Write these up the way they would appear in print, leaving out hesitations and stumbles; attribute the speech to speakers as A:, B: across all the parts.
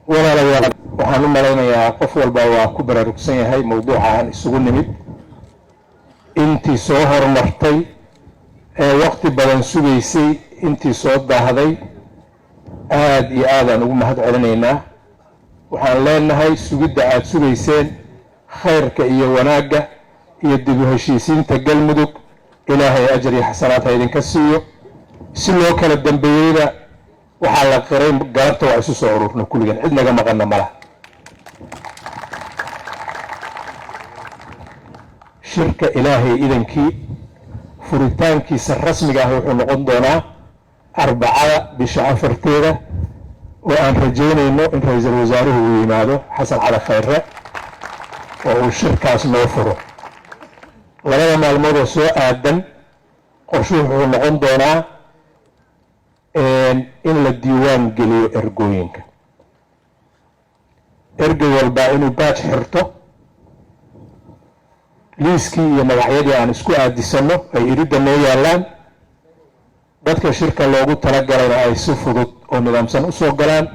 A: walaalayaal waxaan u malaynayaa qof walba waa ku baraarugsan yahay mawduuca aan isugu nimid intii soo hormartay ee waqti badan sugaysay intii soo daahday aad iyo aad aan ugu mahad celinaynaa. waxaan leenahay sugidda aad sugayseen khayrka iyo wanaagga iyo dib u heshiisiinta galmudug ilaahay ajar iyo xasanaad ha idinka siiyo. si loo kala dambeeyeyna waxaa la qiray galabta waa isu soo ururno kulligan cid naga maqanna malaha. shirka ilaahay idankii furitaankiisa rasmiga ah wuxuu noqon doonaa arbacada bisha afarteeda oo aan rajaynayno in ra-iisul wasaaruhu uu yimaado xasan cali khayre oo uu shirkaas noo furo. labada maalmood oo soo aadan qorshuhu wuxuu noqon doonaa in la diiwaan geliyo ergooyinka. ergey walbaa inuu baaj xirto, liiskii iyo magacyadii aan isku aadisano ay iridda noo yaallaan, dadka shirka loogu talagalayna ay si fudud oo nidaamsan u soo galaan,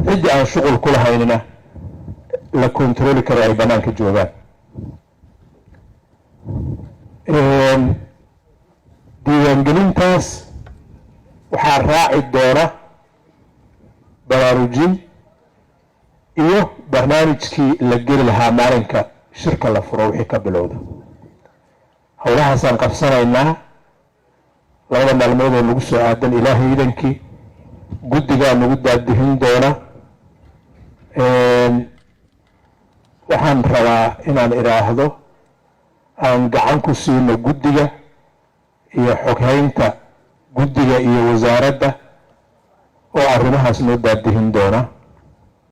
A: ciddii aan shuqul ku lahaynina la kontarooli karo ay bannaanka joogaan. diiwaangelintaas waxaa raaci doona baraarujin iyo barnaamijkii la geli lahaa maalinka shirka la furo wixii ka bilowda. howlahaasaan qabsanaynaa labada maalmood oo nagu soo aadan ilaahay idankii guddigaa nagu daadihin doona. waxaan rabaa inaan idhaahdo aan gacan ku siino guddiga iyo xoghaynta guddiga iyo wasaaradda oo arrimahaas noo daadihin doona.